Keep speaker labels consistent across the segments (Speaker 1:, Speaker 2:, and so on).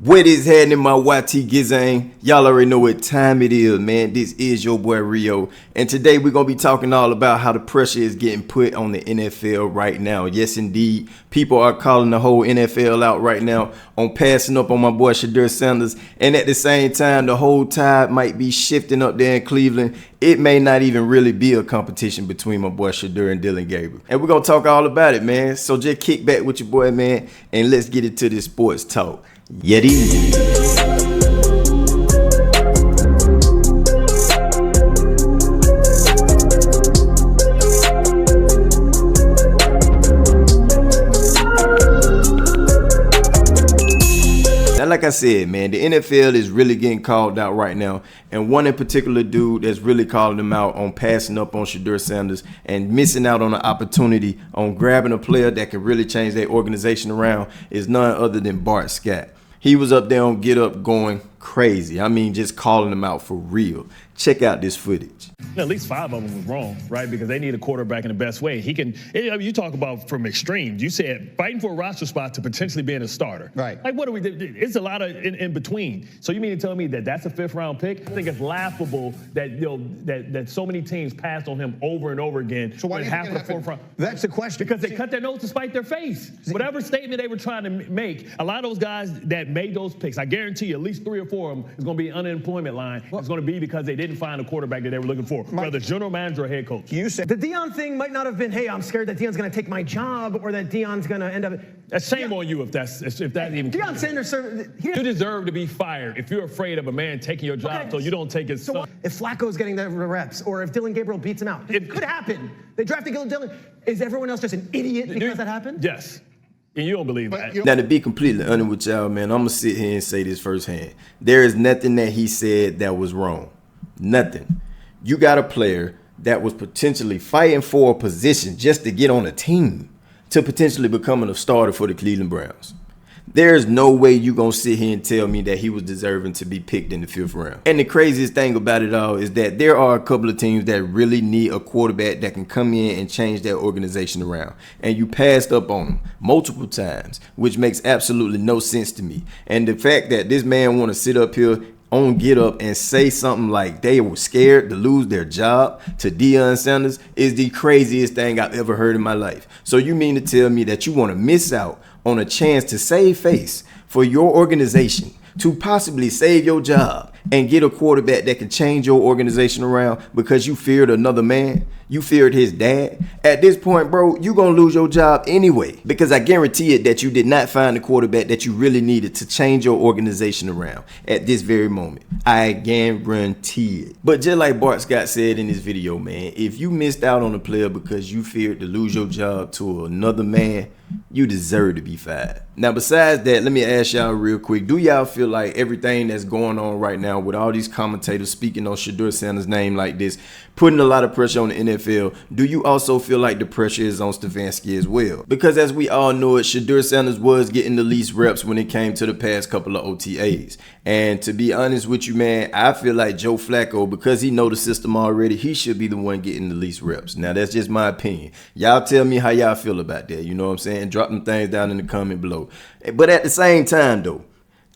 Speaker 1: What is happening, my YT Gizang? Y'all already know what time it is, man. This is your boy Rio, and today we're gonna be talking all about how the pressure is getting put on the NFL right now. Yes, indeed, people are calling the whole NFL out right now on passing up on my boy Shedeur Sanders, and at the same time, the whole tide might be shifting up there in Cleveland. It may not even really be a competition between my boy Shedeur and Dillon Gabriel, and we're gonna talk all about it, man. So just kick back with your boy, man, and let's get into this sports talk. Yeti. Now, like I said, man, the NFL is really getting called out right now. And one in particular dude that's really calling them out on passing up on Shedeur Sanders and missing out on an opportunity on grabbing a player that can really change their organization around is none other than Bart Scott. He was up there on Get Up going crazy. I mean, just calling them out for real. Check out this footage.
Speaker 2: At least 5 of them was wrong, right? Because they need a quarterback in the best way. He can, you talk about from extremes. You said fighting for a roster spot to potentially being a starter.
Speaker 3: Right.
Speaker 2: Like, what do we do? It's a lot of in between. So you mean to tell me that that's a 5th round pick? I think it's laughable that, that so many teams passed on him over and over again.
Speaker 3: So why do you think it happened? That's the question.
Speaker 2: Because they cut their nose to spite their face. Whatever statement they were trying to make, a lot of those guys that made those picks, I guarantee you at least 3 or 4 of them is going to be unemployment line. It's going to be because they didn't find a quarterback that they were looking for, whether general manager or head coach.
Speaker 3: You said
Speaker 4: the Deion thing might not have been, hey, I'm scared that Deion's going to take my job or that Deion's going to end up.
Speaker 2: That's shame on you if that even.
Speaker 4: Deion Sanders,
Speaker 2: you deserve to be fired if you're afraid of a man taking your job, so you don't take his son.
Speaker 4: If Flacco's getting the reps or if Dillon Gabriel beats him out, it could happen. They drafted Dillon. Is everyone else just an idiot because that happened?
Speaker 2: Yes. And you don't believe that.
Speaker 1: Now, to be completely honest with y'all, man, I'm going to sit here and say this firsthand. There is nothing that he said that was wrong. Nothing. You got a player that was potentially fighting for a position just to get on a team to potentially becoming a starter for the Cleveland Browns. There's no way you gonna sit here and tell me that he was deserving to be picked in the 5th round. And the craziest thing about it all is that there are a couple of teams that really need a quarterback that can come in and change their organization around. And you passed up on them multiple times, which makes absolutely no sense to me. And the fact that this man want to sit up here on Get Up and say something like they were scared to lose their job to Deion Sanders is the craziest thing I've ever heard in my life. So you mean to tell me that you want to miss out on a chance to save face for your organization, to possibly save your job and get a quarterback that can change your organization around because you feared another man? You feared his dad? At this point, bro, you're going to lose your job anyway, because I guarantee it that you did not find the quarterback that you really needed to change your organization around at this very moment. I guarantee it. But just like Bart Scott said in his video, man, if you missed out on a player because you feared to lose your job to another man, you deserve to be fired. Now, besides that, let me ask y'all real quick. Do y'all feel like everything that's going on right now with all these commentators speaking on Shedeur Sanders' name like this, putting a lot of pressure on the NFL, do you also feel like the pressure is on Stefanski as well? Because as we all know it, Shedeur Sanders was getting the least reps when it came to the past couple of OTAs. And to be honest with you, man, I feel like Joe Flacco, because he know the system already, he should be the one getting the least reps. Now, that's just my opinion. Y'all tell me how y'all feel about that. You know what I'm saying? Drop them things down in the comment below. But at the same time, though,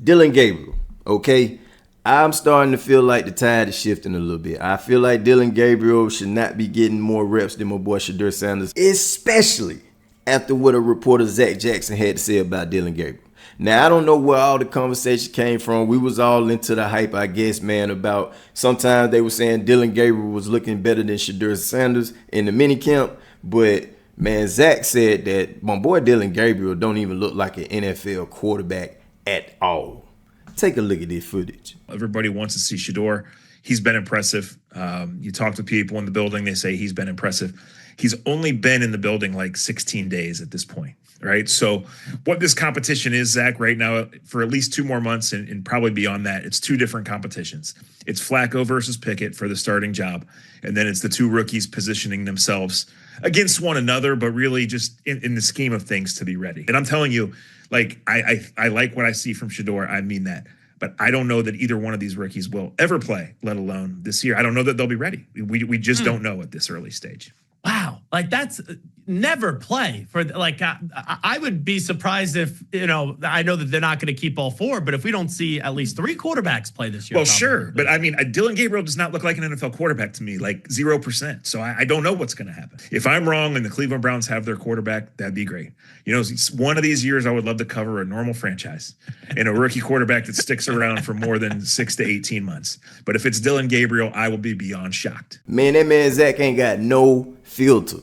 Speaker 1: Dillon Gabriel, okay? I'm starting to feel like the tide is shifting a little bit. I feel like Dillon Gabriel should not be getting more reps than my boy Shedeur Sanders, especially after what a reporter Zach Jackson had to say about Dillon Gabriel. Now, I don't know where all the conversation came from. We was all into the hype, I guess, man, about sometimes they were saying Dillon Gabriel was looking better than Shedeur Sanders in the minicamp. But, man, Zach said that my boy Dillon Gabriel don't even look like an NFL quarterback at all. Take a look at this footage.
Speaker 5: Everybody wants to see Shedeur. He's been impressive. You talk to people in the building, they say he's been impressive. He's only been in the building like 16 days at this point, right? So what this competition is, Zach, right now, for at least 2 more months and probably beyond that, it's 2 different competitions. It's Flacco versus Pickett for the starting job. And then it's the 2 rookies positioning themselves against one another, but really just in the scheme of things to be ready. And I'm telling you, like, I like what I see from Shedeur. I mean that. But I don't know that either one of these rookies will ever play, let alone this year. I don't know that they'll be ready. We just don't know at this early stage.
Speaker 2: Wow.
Speaker 6: Like, that's never play for, like, I would be surprised if, I know that they're not going to keep all 4, but if we don't see at least 3 quarterbacks play this year.
Speaker 5: Well, sure. But I mean, Dylan Gabriel does not look like an NFL quarterback to me, like 0%. So I don't know what's going to happen. If I'm wrong and the Cleveland Browns have their quarterback, that'd be great. One of these years I would love to cover a normal franchise and a rookie quarterback that sticks around for more than 6 to 18 months. But if it's Dylan Gabriel, I will be beyond shocked.
Speaker 1: Man, that man Zach ain't got no filter.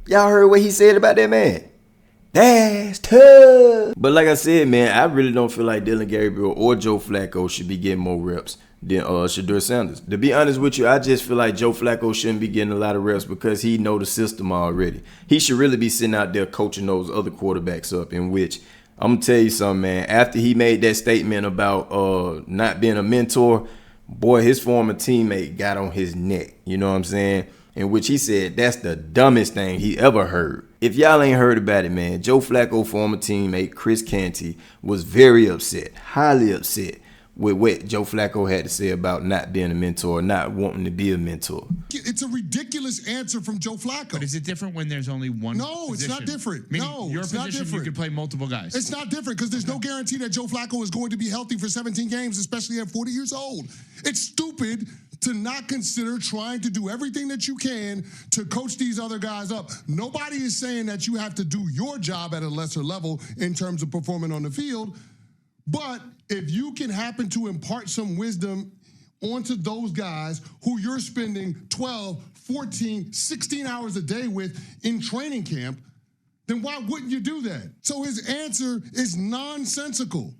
Speaker 1: Y'all heard what he said about that man? That's tough. But like I said, man, I really don't feel like Dylan Gabriel or Joe Flacco should be getting more reps than Shedeur Sanders. To be honest with you, I just feel like Joe Flacco shouldn't be getting a lot of reps because he know the system already. He should really be sitting out there coaching those other quarterbacks up, in which I'm going to tell you something, man. After he made that statement about not being a mentor, boy, his former teammate got on his neck. You know what I'm saying? In which he said that's the dumbest thing he ever heard. If y'all ain't heard about it, man, Joe Flacco former teammate Chris Canty was very upset, highly upset with what Joe Flacco had to say about not being a mentor, not wanting to be a mentor.
Speaker 7: It's a ridiculous answer from Joe Flacco.
Speaker 8: But is it different when there's only one
Speaker 7: No,
Speaker 8: position?
Speaker 7: it's not different.
Speaker 8: Meaning
Speaker 7: No,
Speaker 8: your
Speaker 7: it's
Speaker 8: position,
Speaker 7: not different.
Speaker 8: you could play multiple guys.
Speaker 7: It's not different because there's no guarantee that Joe Flacco is going to be healthy for 17 games, especially at 40 years old. It's stupid to not consider trying to do everything that you can to coach these other guys up. Nobody is saying that you have to do your job at a lesser level in terms of performing on the field, but if you can happen to impart some wisdom onto those guys who you're spending 12, 14, 16 hours a day with in training camp, then why wouldn't you do that? So his answer is nonsensical.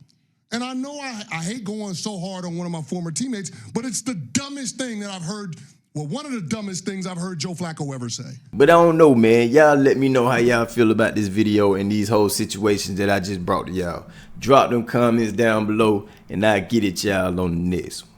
Speaker 7: And I know I hate going so hard on one of my former teammates, but it's the dumbest thing that I've heard. Well, one of the dumbest things I've heard Joe Flacco ever say.
Speaker 1: But I don't know, man. Y'all let me know how y'all feel about this video and these whole situations that I just brought to y'all. Drop them comments down below, and I'll get at y'all on the next one.